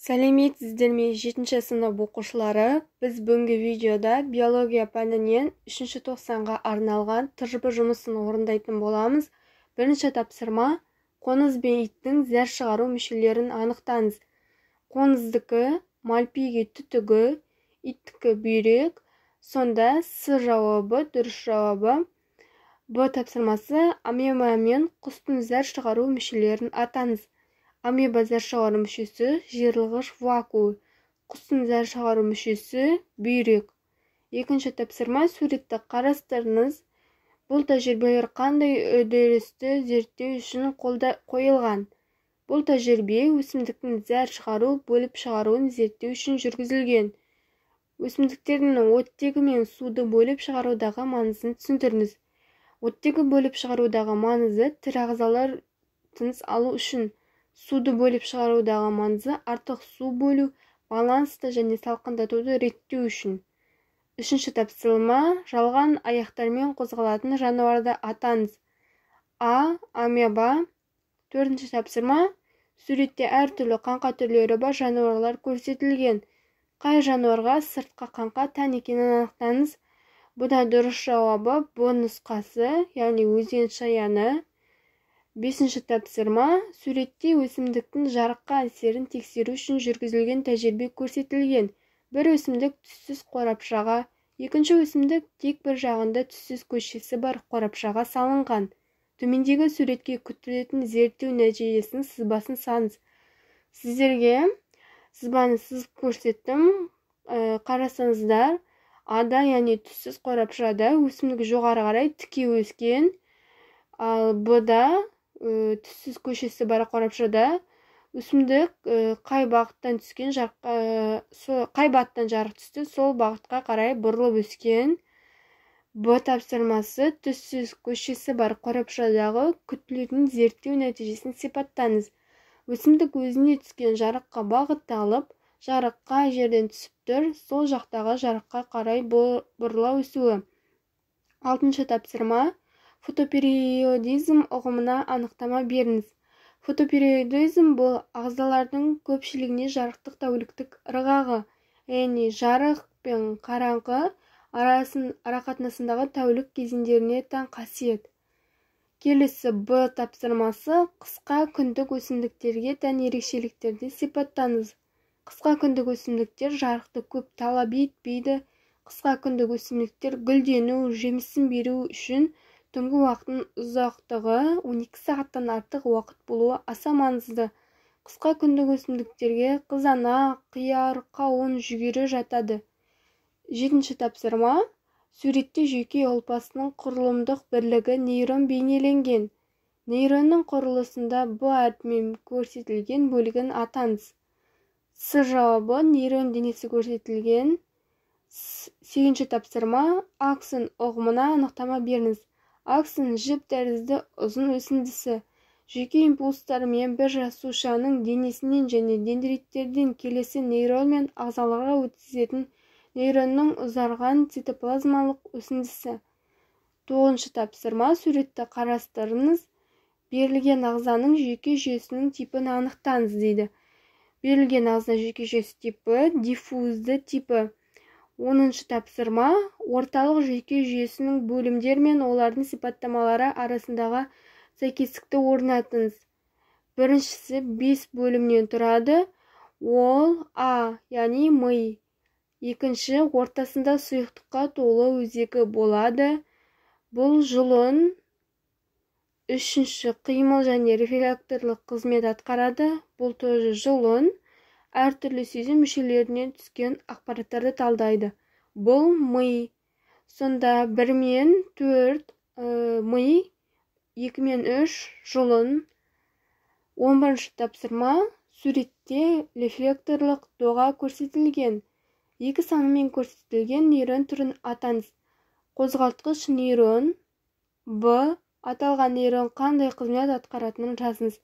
Сәлеметсіздерме 7-ші сынып оқушылары? Біз бүгінгі видеода биология пәнінен 3-ші тоқсанға арналған тырбы жұмысын орындайтын боламыз. Бірінші тапсырма: қоңыз бен иттің зәр шығару мүшелерін анықтаңыз. Қоңыздікі мальпиге түтігі, иттікі бүйрек. Сонда С жауабы дұрыс жауабы. Б тапсырмасы: амеба мен құстың зәр шығару мүшелерін атаңыз. Амеба зәр шығару мүшесі жиырылғыш вакуум, құстың зәр шығару мүшесі бүйрек. Екінші тапсырма: суретті қарастырыңыз. Бұл тәжірибелер қандай үдерісті зерттеу үшін қойылған? Бұл тәжірибе өсімдіктің зәр шығару, бөліп шығаруын зерттеу үшін жүргізілген. Өсімдіктердің оттегі мен суды бөліп шығарудағы маңызын түсіндіріңіз. Оттегі бөліп шығарудағы маңызы тірі ағзалар тыныс алу үшін. Суды бөліп шығарудағы маңызы артық су бөлу, балансты және салқындатуды реттеу үшін. Үшінші тапсырма: жалған аяқтармен қозғалатын жануарды атаңыз. А. Амеба. Төртінші тапсырма: суретте әртүрлі қаңқа түрлері бар жануарлар көрсетілген. Қай жануарға сыртқы қаңқа тән екенін анықтаңыз. Бұда дұрыс жауабы Б нұсқасы, яғни өзен шаяны. Бесінші тапсырма: суретте өсімдіктің жарыққа әсерін тексеру үшін жүргізілген тәжірибе көрсетілген. Бір өсімдік түссіз қорапшаға, екінші өсімдік тек бір жағында түссіз көшесі бар қорапшаға салынған. Төмендегі суретке күтілетін зерттеу нәтижесінің сызбасын салыңыз. Сіздерге сызбаны сызып көрсеттім. Қарасаңыздар, Ада, яғни түссіз қорапшада өсімдік жоғары қарай тіке өскен, ал Бда түссіз көшесі бар қорапшада өсімдік қай бағыттан түскен, қай бағыттан жарық түсті, сол бағытқа қарай бұрылып өскен. Б тапсырмасы: түссіз көшесі бар қорапшадағы күтілетін зерттеу нәтижесін сипаттаңыз. Өсімдік өзіне түскен жарыққа бағытталып, жарық қай жерден түсіп тұр, сол жақтағы жарыққа қарай бұрыла өсуі. Алтыншы тапсырма: фотопериодизм ұғымына анықтама беріңіз. Фотопериодизм бұл ағзалардың көпшілігіне жарықтық тәуліктік ырғағы, яғни жарық пен қараңғы арақатынасындағы тәулік кезеңдеріне тән қасиет. Келесі Б тапсырмасы: қысқа күндік өсімдіктерге тән ерекшеліктерді сипаттаңыз. Қысқа күндік өсімдіктер жарықты көп талап етпейді. Қысқа күндік өсімдіктер гүлдену, жемісін беру үшін түнгі уақыттың ұзақтығы 12 сағаттан артық уақыт болуы аса маңызды. Қысқа күндік өсімдіктерге қызанақ, қияр, қауын, жүгері жатады. Жетінші тапсырма: суретте жүйке ұлпасының құрылымдық бірлігі нейрон бейнеленген. Нейронның құрылысында Б әрпімен көрсетілген бөлігін атаңыз. С жауабы нейрон денесі көрсетілген. Сегізінші тапсырма: аксон ұғымына анықтама беріңіз. Аксон жіп тәрізді ұзын өсіндісі. Жүйке импульстарымен бір жасушаның денесінен және дендриттерден келесі нейрон мен ағзаларға өткізетін нейронның ұзарған цитоплазмалық өсіндісі. Тоғызыншы тапсырма: суретті қарастырыңыз. Берілген ағзаның жүйке жүйесінің типін анықтаңыз дейді. Берілген ағза жүйке жүйесі типі диффузды типі. 10-шы тапсырма: орталық жүйке жүйесінің бөлімдер мен олардың сипаттамалары арасындағы сәйкестікті орнатыңыз. Біріншісі 5 бөлімнен тұрады. Ол А, яғни ми. Екінші, ортасында сұйықтыққа толы өзегі болады. Бұл жұлын. Үшінші, қимыл және рефлекторлық қызмет атқарады. Бұл тоже жұлын. Әртүрлі сезім мүшелерінен түскен ақпараттарды талдайды. Бұл ми. Сонда 1 мен 4 ми, 2 мен 3 жұлын. 11-ші тапсырма: суретте рефлекторлық доға көрсетілген. 2 санымен көрсетілген нейрон түрін атаңыз. Қозғалтқыш нейрон. Б. Аталған нейрон қандай қызмет атқаратынын жазыңыз.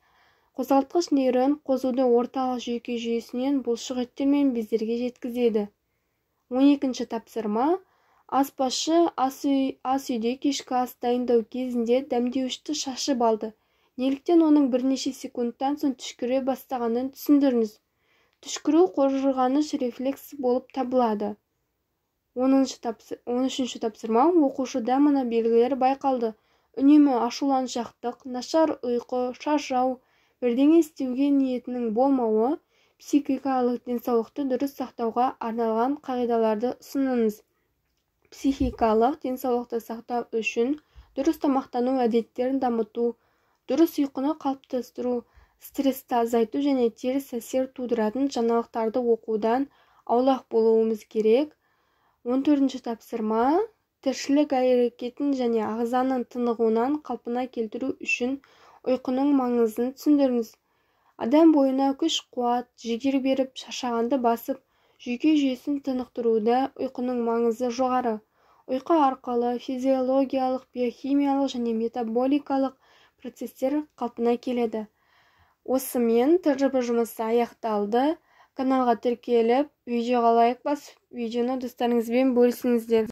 Қозғалтқыш нейрон қозуды орталық жүйке жүйесінен бұлшық еттер мен бездерге жеткізеді. 12-ші тапсырма: аспазшы ас үйде кешкі ас дайындау кезінде дәмдеуішті шашып алды. Неліктен оның бірнеше секундтан соң түшкіре бастағанын түсіндіріңіз. түшкіру қорғаныш рефлекс болып табылады. 13-ші тапсырма. Оқушыда мына белгілер байқалды: үнемі ашуланшақтық, нашар ұйқы, шаршау, бірдеңе істеуге ниетінің болмауы. Психикалық денсаулықты дұрыс сақтауға арналған қағидаларды ұсыныңыз. Психикалық денсаулықты сақтау үшін дұрыс тамақтану әдеттерін дамыту, дұрыс ұйқыны қалыптастыру, стрессті азайту және теріс әсер тудыратын жаңалықтарды оқудан аулақ болуымыз керек. 14-ші тапсырма. Тіршілік әрекетін және ағзаның тынығуынан қалпына келтіру үшін ұйқының маңызын түсіндіріңіз. Адам бойына күш-қуат, жігер беріп, шаршағанды басып, жүйке жүйесін тынықтыруда ұйқының маңызы жоғары. Ұйқы арқылы физиологиялық, биохимиялық және метаболикалық процестер қалпына келеді. Осымен тыржыбы жұмысы аяқталды. Каналға тіркеліп, видеоға лайк басып, видеоны достарыңызбен бөлісіңіздер.